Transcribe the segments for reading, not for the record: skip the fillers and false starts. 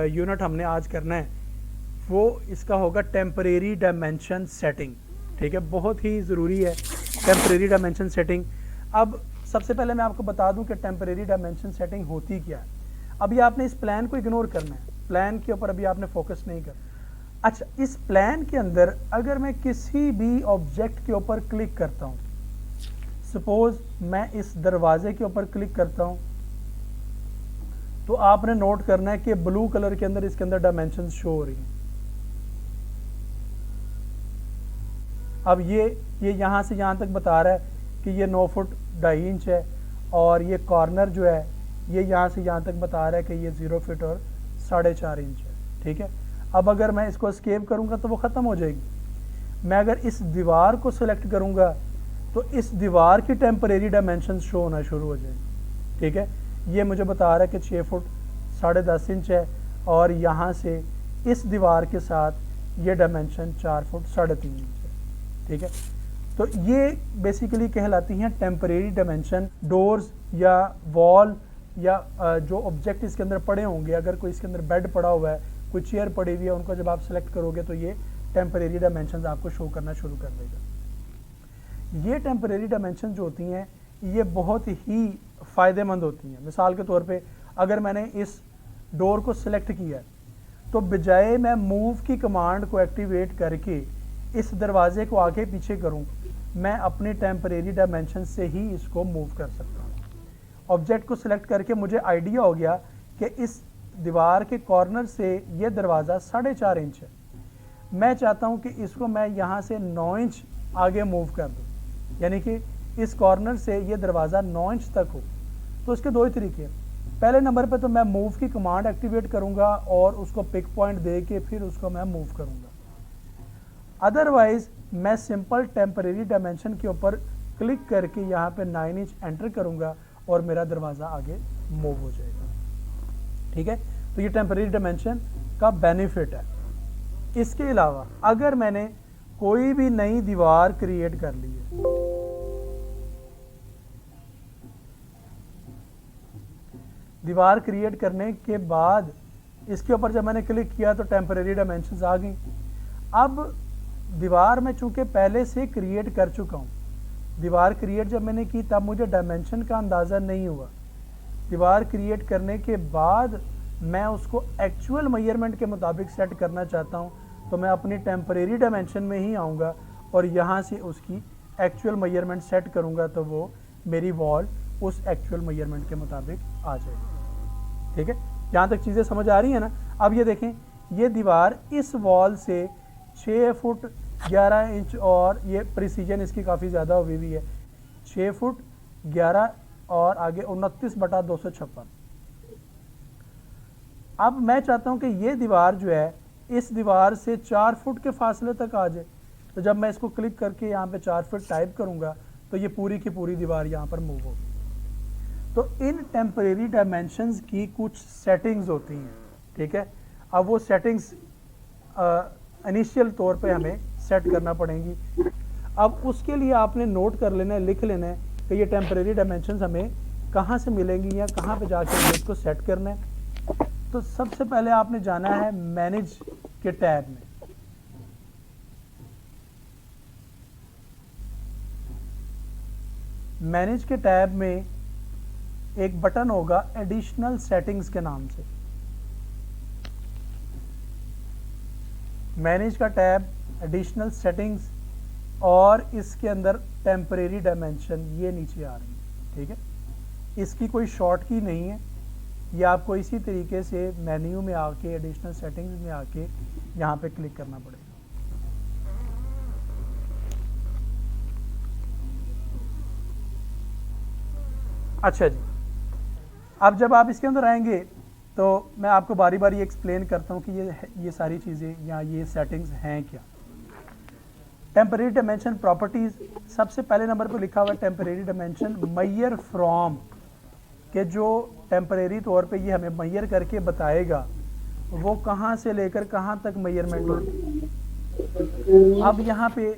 Unit हमने आज करना है वो इसका होगा टेम्परेरी डायमेंशन सेटिंग। ठीक है, बहुत ही ज़रूरी है टेम्परेरी डायमेंशन सेटिंग। अब सबसे पहले मैं आपको बता दूं कि टेम्परेरी डायमेंशन सेटिंग होती क्या है। अभी आपने इस प्लान को इग्नोर करना है, प्लान के ऊपर अभी आपने फोकस नहीं करना। अच्छा, इस प्लान के अंदर अगर मैं किसी भी ऑब्जेक्ट के ऊपर क्लिक करता हूँ, सपोज मैं इस दरवाजे के ऊपर क्लिक करता हूँ, तो आपने नोट करना है कि ब्लू कलर के अंदर इसके अंदर डायमेंशन शो हो रही हैं। अब ये यहाँ से यहाँ तक बता रहा है कि ये 9 फुट 2.5 इंच है, और ये कॉर्नर जो है ये यहाँ से यहाँ तक बता रहा है कि ये 0 फीट और 4.5 इंच है। ठीक है, अब अगर मैं इसको एस्केप करूँगा तो वो ख़त्म हो जाएगी। मैं अगर इस दीवार को सिलेक्ट करूँगा तो इस दीवार की टेम्परेरी डायमेंशन शो होना शुरू हो जाएगी। ठीक है, ये मुझे बता रहा है कि 6 फुट 10.5 इंच है, और यहाँ से इस दीवार के साथ ये डायमेंशन 4 फुट 3.5 इंच है। ठीक है, तो ये बेसिकली कहलाती हैं टेम्परेरी डायमेंशन। डोर्स या वॉल या जो ऑब्जेक्ट इसके अंदर पड़े होंगे, अगर कोई इसके अंदर बेड पड़ा हुआ है, कोई चेयर पड़ी हुई है, उनको जब आप सेलेक्ट करोगे तो ये टेम्परेरी डायमेंशन आपको शो करना शुरू कर देगा। ये टेम्परेरी डायमेंशन जो होती हैं ये बहुत ही फ़ायदेमंद होती हैं। मिसाल के तौर पे अगर मैंने इस डोर को सिलेक्ट किया तो बजाय मैं मूव की कमांड को एक्टिवेट करके इस दरवाजे को आगे पीछे करूं, मैं अपनी टेम्परेरी डायमेंशन से ही इसको मूव कर सकता हूं। ऑब्जेक्ट को सिलेक्ट करके मुझे आइडिया हो गया कि इस दीवार के कॉर्नर से ये दरवाज़ा 4.5 इंच है। मैं चाहता हूं कि इसको मैं यहाँ से 9 इंच आगे मूव कर दूं, यानी कि इस कॉर्नर से ये दरवाज़ा 9 इंच तक हो। तो इसके दो ही तरीके हैं। पहले नंबर पे तो मैं मूव की कमांड एक्टिवेट करूँगा और उसको पिक पॉइंट दे के फिर उसको मैं मूव करूँगा। अदरवाइज मैं सिंपल टेम्परेरी डायमेंशन के ऊपर क्लिक करके यहाँ पे 9 इंच एंटर करूँगा और मेरा दरवाज़ा आगे मूव हो जाएगा। ठीक है, तो ये टेम्परेरी डायमेंशन का बेनिफिट है। इसके अलावा अगर मैंने कोई भी नई दीवार क्रिएट कर ली है, दीवार क्रिएट करने के बाद इसके ऊपर जब मैंने क्लिक किया तो टेम्परेरी डायमेंशंस आ गई। अब दीवार में चूंकि पहले से क्रिएट कर चुका हूँ, दीवार क्रिएट जब मैंने की तब मुझे डायमेंशन का अंदाज़ा नहीं हुआ। दीवार क्रिएट करने के बाद मैं उसको एक्चुअल मेजरमेंट के मुताबिक सेट करना चाहता हूँ, तो मैं अपनी टेम्परेरी डायमेंशन में ही आऊँगा और यहाँ से उसकी एक्चुअल मेजरमेंट सेट करूँगा, तो वो मेरी वॉल उस एक्चुअल मेजरमेंट के मुताबिक आ जाएगी। ठीक है, यहाँ तक चीज़ें समझ आ रही हैं ना। अब ये देखें, ये दीवार इस वॉल से 6 फुट 11 इंच, और ये प्रिसीजन इसकी काफ़ी ज़्यादा हुई भी है, 6 फुट 11 और आगे 29/256। अब मैं चाहता हूँ कि ये दीवार जो है इस दीवार से 4 फुट के फासले तक आ जाए। तो जब मैं इसको क्लिक करके यहाँ पे 4 फुट टाइप करूँगा तो ये पूरी की पूरी दीवार यहाँ पर मूव होगी। तो इन टेम्परेरी डायमेंशंस की कुछ सेटिंग्स होती हैं। ठीक है, अब वो सेटिंग्स इनिशियल तौर पे हमें सेट करना पड़ेंगी। अब उसके लिए आपने नोट कर लेना है, लिख लेना है कि ये टेम्परेरी डायमेंशंस हमें कहाँ से मिलेंगी या कहाँ पे जाके हमें इसको सेट करना है। तो सबसे पहले आपने जाना है मैनेज के टैब में। मैनेज के टैब में एक बटन होगा एडिशनल सेटिंग्स के नाम से। मैनेज का टैब, एडिशनल सेटिंग्स, और इसके अंदर टेम्परेरी डायमेंशन ये नीचे आ रही है। ठीक है, इसकी कोई शॉर्ट की नहीं है, ये आपको इसी तरीके से मेन्यू में आके एडिशनल सेटिंग्स में आके यहाँ पे क्लिक करना पड़ेगा। अच्छा जी, अब जब आप इसके अंदर आएंगे तो मैं आपको बारी बारी एक्सप्लेन करता हूँ कि ये सारी चीज़ें या ये सेटिंग्स हैं क्या। टेम्परेरी डायमेंशन प्रॉपर्टीज़, सबसे पहले नंबर पर लिखा हुआ है टेम्परेरी डायमेंशन मैयर फ्रॉम, के जो टेम्परेरी तौर पे ये हमें मैयर करके बताएगा वो कहाँ से लेकर कहाँ तक मेजरमेंट होगी। अब यहाँ पे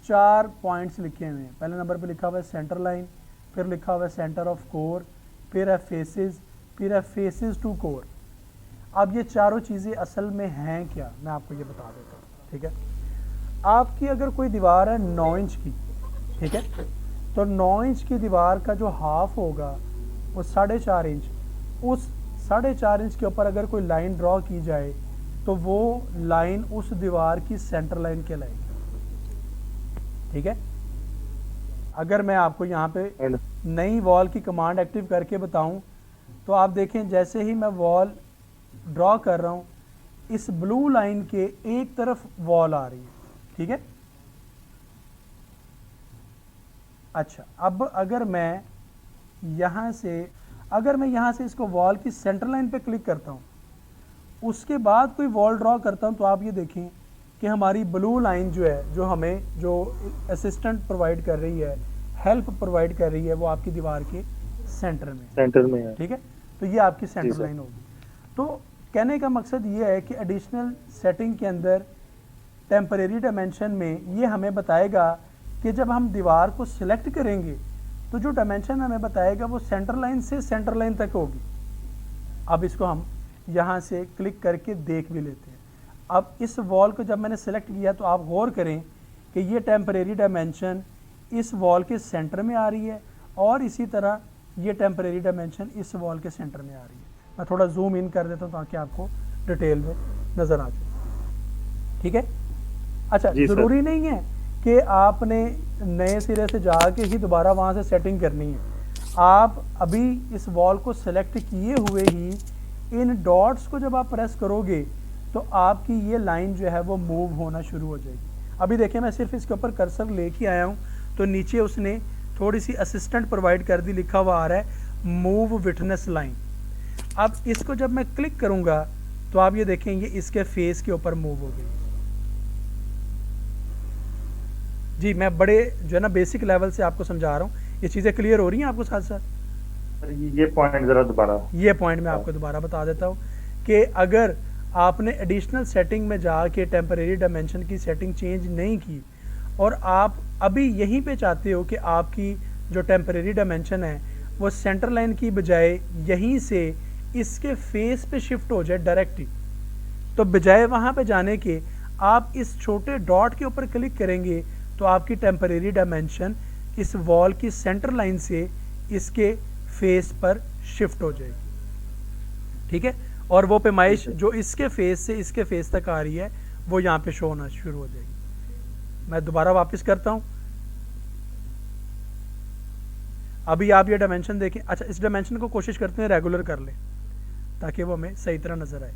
4 पॉइंट्स लिखे हुए हैं। पहले नंबर पे लिखा हुआ है सेंटर लाइन, फिर लिखा हुआ है सेंटर ऑफ कोर, फिर है फेसेस, फिर है फेसेस टू कोर। अब ये चारों चीज़ें असल में हैं क्या, मैं आपको ये बता देता हूँ, ठीक है। आपकी अगर कोई दीवार है 9 इंच की, ठीक है, तो 9 इंच की दीवार का जो हाफ होगा वो 4.5 इंच, उस 4.5 इंच के ऊपर अगर कोई लाइन ड्रॉ की जाए तो वो लाइन उस दीवार की सेंटर लाइन कहलाएगी, ठीक है। अगर मैं आपको यहाँ पे नई वॉल की कमांड एक्टिव करके बताऊं तो आप देखें, जैसे ही मैं वॉल ड्रॉ कर रहा हूँ, इस ब्लू लाइन के एक तरफ वॉल आ रही है, ठीक है। अच्छा, अब अगर मैं यहाँ से इसको वॉल की सेंटर लाइन पे क्लिक करता हूँ, उसके बाद कोई वॉल ड्रॉ करता हूँ, तो आप ये देखें कि हमारी ब्लू लाइन जो है, जो हमें जो असिस्टेंट प्रोवाइड कर रही है, हेल्प प्रोवाइड कर रही है, वो आपकी दीवार के सेंटर में है, ठीक है। तो ये आपकी सेंटर लाइन होगी। तो कहने का मकसद ये है कि एडिशनल सेटिंग के अंदर टेम्परेरी डायमेंशन में ये हमें बताएगा कि जब हम दीवार को सिलेक्ट करेंगे तो जो डायमेंशन हमें बताएगा वो सेंटर लाइन से सेंटर लाइन तक होगी। अब इसको हम यहाँ से क्लिक करके देख भी लेते हैं। अब इस वॉल को जब मैंने सेलेक्ट किया तो आप गौर करें कि ये टेम्परेरी डायमेंशन इस वॉल के सेंटर में आ रही है और इसी तरह ये टेम्परेरी डायमेंशन इस वॉल के सेंटर में आ रही है। मैं थोड़ा जूम इन कर देता हूँ ताकि आपको डिटेल में नज़र आ जाए, ठीक है। अच्छा, ज़रूरी नहीं है कि आपने नए सिरे से जाके ही दोबारा वहाँ से सेटिंग करनी है। आप अभी इस वॉल को सेलेक्ट किए हुए ही इन डॉट्स को जब आप प्रेस करोगे तो आपकी ये लाइन जो है वो मूव होना शुरू हो जाएगी। अभी देखिए, मैं सिर्फ इसके ऊपर कर्सर लेके आया हूँ तो नीचे उसने थोड़ी सी असिस्टेंट प्रोवाइड कर दी, लिखा हुआ आ रहा है मूव विटनेस लाइन। अब इसको जब मैं क्लिक करूँगा तो आप ये देखें, ये इसके फेस के ऊपर मूव हो गई। जी, मैं बड़े जो है ना बेसिक लेवल से आपको समझा रहा हूँ, ये चीज़ें क्लियर हो रही हैं आपको साथ साथ? ये पॉइंट ज़रा दोबारा, ये पॉइंट मैं आपको दोबारा बता देता हूँ कि अगर आपने एडिशनल सेटिंग में जाके टेम्परेरी डायमेंशन की सेटिंग चेंज नहीं की और आप अभी यहीं पे चाहते हो कि आपकी जो टेम्परेरी डायमेंशन है वो सेंटर लाइन की बजाय यहीं से इसके फेस पे शिफ्ट हो जाए डायरेक्टली, तो बजाय वहाँ पे जाने के आप इस छोटे डॉट के ऊपर क्लिक करेंगे तो आपकी टेम्परेरी डायमेंशन इस वॉल की सेंटर लाइन से इसके फेस पर शिफ्ट हो जाएगी, ठीक है। और वो पैमाइश जो इसके फेस से इसके फेस तक आ रही है वो यहाँ पे शो होना शुरू हो जाएगी। मैं दोबारा वापस करता हूँ। अभी आप ये डायमेंशन देखें। अच्छा, इस डायमेंशन को कोशिश करते हैं रेगुलर कर लें ताकि वो हमें सही तरह नजर आए।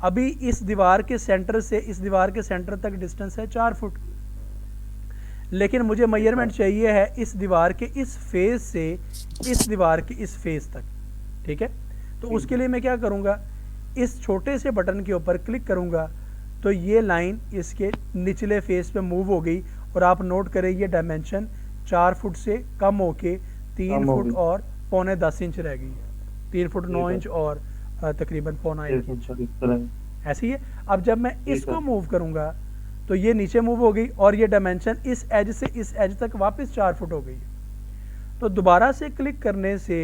अभी इस दीवार के सेंटर से इस दीवार के सेंटर तक डिस्टेंस है 4 फुट, लेकिन मुझे मेजरमेंट चाहिए है इस दीवार के इस फेस से इस दीवार के इस फेस तक, ठीक है। तो उसके लिए मैं क्या करूँगा, इस छोटे से बटन के ऊपर क्लिक करूँगा तो ये लाइन इसके निचले फेस पे मूव हो गई और आप नोट करें ये डायमेंशन 4 फुट से कम होके 3 फुट और पौने 10 इंच रह गई है। 3 फुट 9 इंच और तकरीबन पौना 1 इंच ऐसी है। अब जब मैं इसको मूव करूँगा तो ये नीचे मूव हो गई और ये डायमेंशन इस एज से इस एज तक वापस 4 फुट हो गई। तो दोबारा से क्लिक करने से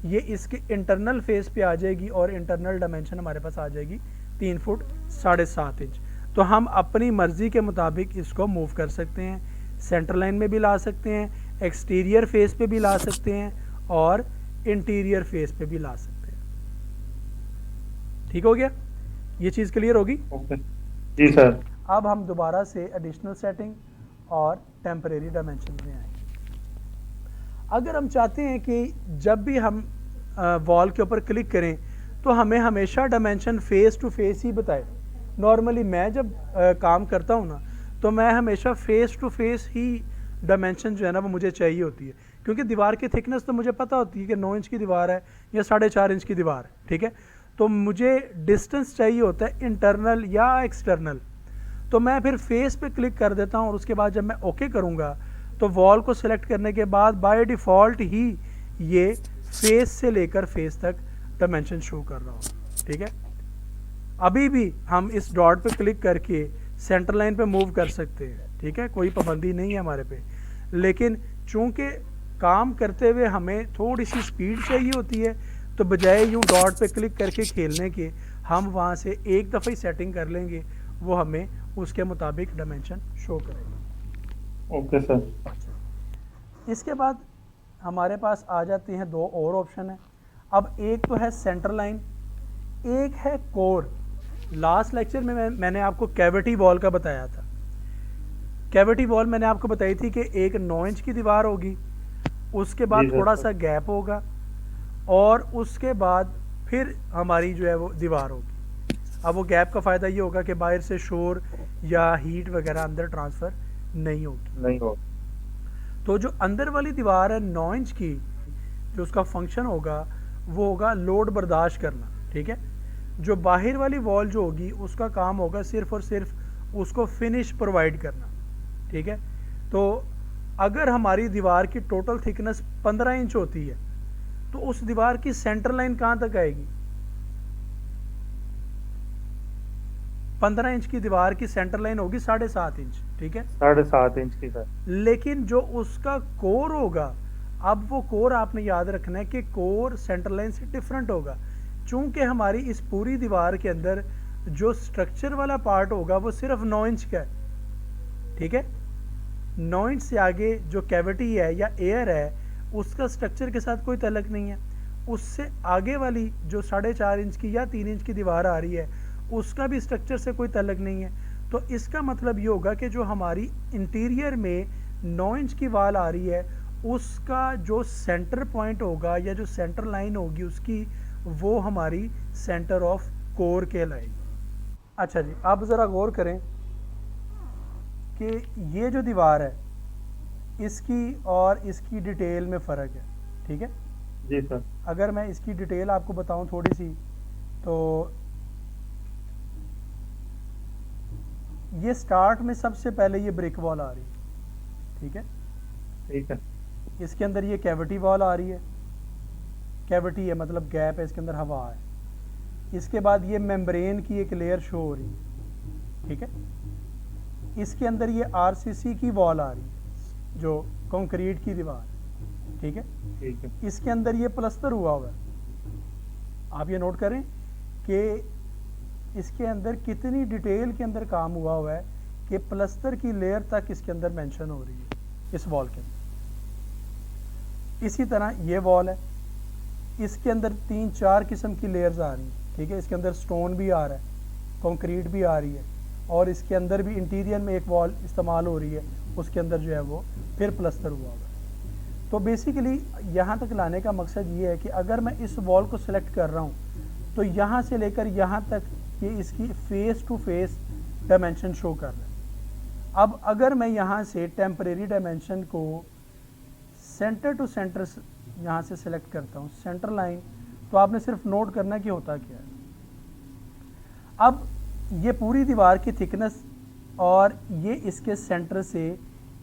ये इसके इंटरनल फेस पे आ जाएगी और इंटरनल डायमेंशन हमारे पास आ जाएगी 3 फुट 7.5 इंच। तो हम अपनी मर्जी के मुताबिक इसको मूव कर सकते हैं, सेंटर लाइन में भी ला सकते हैं, एक्सटीरियर फेस पे भी ला सकते हैं और इंटीरियर फेस पे भी ला सकते हैं। ठीक हो गया, ये चीज़ क्लियर होगी? जी सर। अब हम दोबारा से एडिशनल सेटिंग और टेम्परेरी डायमेंशन में आएंगे। अगर हम चाहते हैं कि जब भी हम वॉल के ऊपर क्लिक करें तो हमें हमेशा डायमेंशन फेस टू फेस ही बताए। नॉर्मली मैं जब काम करता हूँ ना तो मैं हमेशा फेस टू फेस ही डायमेंशन जो है ना वो मुझे चाहिए होती है, क्योंकि दीवार की थिकनेस तो मुझे पता होती है कि 9 इंच की दीवार है या 4.5 इंच की दीवार है, ठीक है। तो मुझे डिस्टेंस चाहिए होता है इंटरनल या एक्सटर्नल। तो मैं फिर फेस पे क्लिक कर देता हूँ और उसके बाद जब मैं ओके करूँगा तो वॉल को सिलेक्ट करने के बाद बाय डिफ़ॉल्ट ही ये फेस से लेकर फेस तक डायमेंशन शो कर रहा होगा, ठीक है। अभी भी हम इस डॉट पे क्लिक करके सेंटर लाइन पे मूव कर सकते हैं, ठीक है, कोई पाबंदी नहीं है हमारे पे। लेकिन चूंकि काम करते हुए हमें थोड़ी सी स्पीड चाहिए होती है तो बजाय यूँ डॉट पे क्लिक करके खेलने के हम वहाँ से एक दफ़ा ही सेटिंग कर लेंगे, वो हमें उसके मुताबिक डायमेंशन शो करेगा। Okay sir. इसके बाद हमारे पास आ जाते हैं दो और ऑप्शन है। अब एक तो है सेंटर लाइन, एक है कोर। लास्ट लेक्चर में मैंने आपको कैविटी वॉल का बताया था। कैविटी वॉल मैंने आपको बताई थी कि एक 9 इंच की दीवार होगी, उसके बाद जी सर। थोड़ा सा गैप होगा, और उसके बाद फिर हमारी जो है वो दीवार होगी। अब वो गैप का फ़ायदा ये होगा कि बाहर से शोर या हीट वगैरह अंदर ट्रांसफ़र नहीं होगी। नहीं हो। तो जो अंदर वाली दीवार है 9 इंच की, जो उसका फंक्शन होगा वो होगा लोड बर्दाश्त करना, ठीक है। जो बाहर वाली वॉल जो होगी उसका काम होगा सिर्फ और सिर्फ उसको फिनिश प्रोवाइड करना, ठीक है। तो अगर हमारी दीवार की टोटल थिकनेस 15 इंच होती है तो उस दीवार की सेंटर लाइन कहाँ तक आएगी? 15 इंच की दीवार की सेंटर लाइन होगी 7.5 इंच, ठीक है। 7.5 इंच की सर। लेकिन जो उसका कोर होगा, अब वो कोर आपने याद रखना है कि कोर सेंटर लाइन से डिफरेंट होगा। चूंकि हमारी इस पूरी दीवार के अंदर जो स्ट्रक्चर वाला पार्ट होगा वो सिर्फ 9 इंच का है, ठीक है। 9 इंच से आगे जो कैविटी है या एयर है उसका स्ट्रक्चर के साथ कोई तल्लक नहीं है। उससे आगे वाली जो 4.5 इंच की या 3 इंच की दीवार आ रही है उसका भी स्ट्रक्चर से कोई तल्लक नहीं है। तो इसका मतलब ये होगा कि जो हमारी इंटीरियर में 9 इंच की वाल आ रही है उसका जो सेंटर पॉइंट होगा या जो सेंटर लाइन होगी उसकी, वो हमारी सेंटर ऑफ कोर कहलाएगी। अच्छा जी, आप ज़रा गौर करें कि ये जो दीवार है इसकी और इसकी डिटेल में फ़र्क है, ठीक है। जी सर। अगर मैं इसकी डिटेल आपको बताऊं थोड़ी सी, तो ये स्टार्ट में सबसे पहले ये ब्रिक वॉल आ रही है, ठीक है। ठीक है। इसके अंदर ये कैविटी वॉल आ रही है, कैविटी है मतलब गैप है, इसके अंदर हवा है। इसके बाद ये मेम्ब्रेन की एक लेयर शो हो रही है, ठीक है। इसके अंदर ये आरसीसी की वॉल आ रही है जो कंक्रीट की दीवार, ठीक है। ठीक है। इसके अंदर ये प्लस्तर हुआ हुआ है। आप ये नोट करें कि इसके अंदर कितनी डिटेल के अंदर काम हुआ है कि प्लस्तर की लेयर तक इसके अंदर मेंशन हो रही है इस वॉल के अंदर। इसी तरह ये वॉल है, इसके अंदर 3-4 किस्म की लेयर्स आ रही हैं, ठीक है। इसके अंदर स्टोन भी आ रहा है, कंक्रीट भी आ रही है, और इसके अंदर भी इंटीरियर में एक वॉल इस्तेमाल हो रही है, उसके अंदर जो है वो फिर प्लस्तर हुआ है। तो बेसिकली यहाँ तक लाने का मकसद ये है कि अगर मैं इस वॉल को सिलेक्ट कर रहा हूँ तो यहाँ से लेकर यहाँ तक ये इसकी face to face dimension show कर रहा है। अब अगर मैं यहाँ से टेम्परेरी डायमेंशन को सेंटर टू सेंटर यहाँ से सिलेक्ट करता हूँ, सेंटर लाइन, तो आपने सिर्फ नोट करना कि होता क्या है। अब ये पूरी दीवार की थिकनेस और ये इसके सेंटर से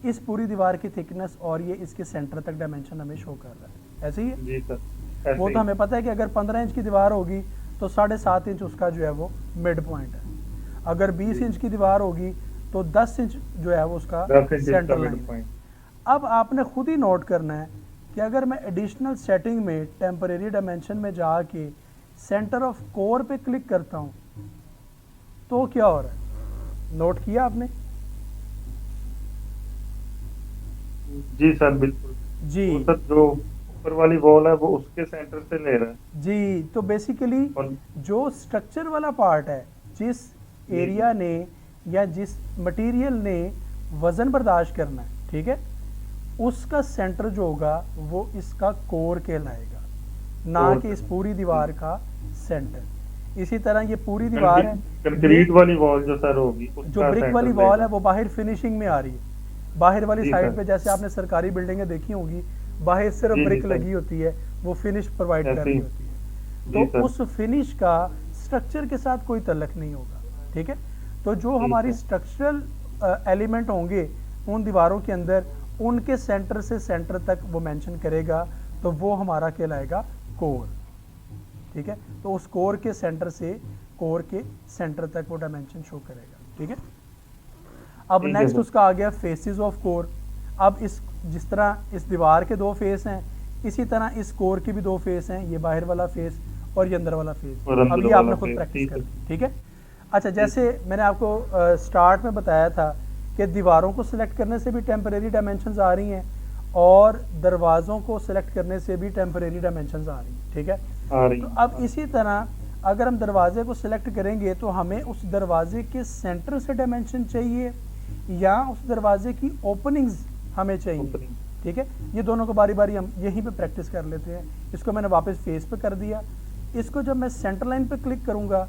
इस पूरी दीवार की थिकनेस और ये इसके सेंटर तक डायमेंशन हमें शो कर रहा है, ऐसे ही है। जी सर। वो तो हमें पता है कि अगर 15 इंच की दीवार होगी तो 7.5 इंच उसका जो है वो मिड पॉइंट है। अगर 20 इंच की दीवार होगी तो 10 इंच जो है वो उसका सेंटर लाइन है। अब आपने खुद ही नोट करना है कि अगर मैं एडिशनल सेटिंग में टेम्परेरी डायमेंशन में जाके सेंटर ऑफ कोर पे क्लिक करता हूँ तो क्या हो रहा है, नोट किया आपने? जी सर बिल्कुल जी वो सर, जो ऊपर वाली वॉल है वो उसके सेंटर से ले रहा है जी। तो बेसिकली जो स्ट्रक्चर वाला पार्ट है, जिस एरिया ने या जिस मटेरियल ने वज़न बर्दाश्त करना है, ठीक है, उसका सेंटर जो होगा वो इसका कोर कहलाएगा, ना कि इस पूरी दीवार का सेंटर। इसी तरह ये पूरी दीवार है, कंक्रीट वाली वॉल जो सर होगी जो ब्रिक वाली वॉल है वो बाहर फिनिशिंग में आ रही है। बाहर वाली साइड पे जैसे आपने सरकारी बिल्डिंगें देखी होंगी, बाहर सिर्फ ब्रिक लगी होती है, वो फिनिश प्रोवाइड कर रही होती है। तो उस फिनिश का स्ट्रक्चर के साथ कोई तल्लक नहीं होगा, ठीक है। तो जो हमारी स्ट्रक्चरल एलिमेंट होंगे उन दीवारों के अंदर, उनके सेंटर से सेंटर तक वो मेंशन करेगा, तो वो हमारा कहलाएगा कोर, ठीक है। तो उस कोर के सेंटर से कोर के सेंटर तक वो डायमेंशन शो करेगा, ठीक है। अब नेक्स्ट उसका आ गया फेसेस ऑफ कोर। अब इस जिस तरह इस दीवार के 2 फेस हैं, इसी तरह इस कोर के भी 2 फेस हैं, ये बाहर वाला फेस और ये अंदर वाला फेज। और अंदर अब ये वाला आपने खुद फेज, प्रैक्टिस ठीक कर है। ली, ठीक है। अच्छा, जैसे मैंने आपको स्टार्ट में बताया था कि दीवारों को सिलेक्ट करने से भी टेम्परेरी डायमेंशंस आ रही हैं और दरवाज़ों को सिलेक्ट करने से भी टेम्परेरी डायमेंशंस आ रही हैं, ठीक है। आ रही तो है, अब इसी तरह अगर हम दरवाजे को सिलेक्ट करेंगे तो हमें उस दरवाजे के सेंटर से डायमेंशन चाहिए या उस दरवाजे की ओपनिंग्स हमें चाहिए, ओपनिंग। ठीक है। ये दोनों को बारी बारी हम यहीं पे प्रैक्टिस कर लेते हैं। इसको मैंने वापस फेस पे कर दिया। इसको जब मैं सेंटर लाइन पे क्लिक करूँगा,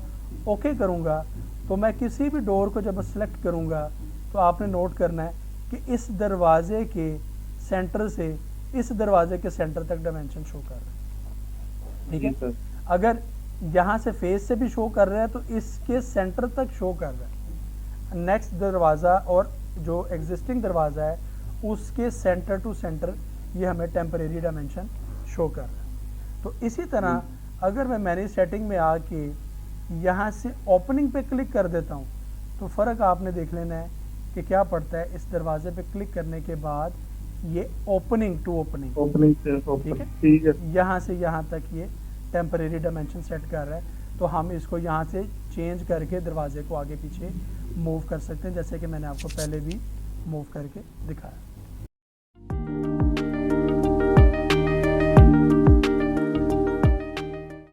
ओके करूँगा, तो मैं किसी भी डोर को जब सिलेक्ट करूँगा तो आपने नोट करना है कि इस दरवाजे के सेंटर से इस दरवाजे के सेंटर तक डायमेंशन शो कर रहा है, ठीक जी है। सर। अगर यहाँ से फेस से भी शो कर रहा है तो इसके सेंटर तक शो कर रहा है। नेक्स्ट दरवाज़ा और जो एग्जिस्टिंग दरवाज़ा है उसके सेंटर टू सेंटर ये हमें टेम्परेरी डायमेंशन शो कर रहा है। तो इसी तरह अगर मैं मैनेज सेटिंग में आके यहाँ से ओपनिंग पे क्लिक कर देता हूँ तो फ़र्क आपने देख लेना है कि क्या पड़ता है। इस दरवाजे पे क्लिक करने के बाद ये ओपनिंग टू ओपनिंग, ओपनिंग से ठीक ओपन, है, ठीक है। यहाँ से यहाँ तक ये टेम्परेरी डायमेंशन सेट कर रहा है। तो हम इसको यहाँ से चेंज करके दरवाजे को आगे पीछे मूव कर सकते हैं, जैसे कि मैंने आपको पहले भी मूव करके दिखाया।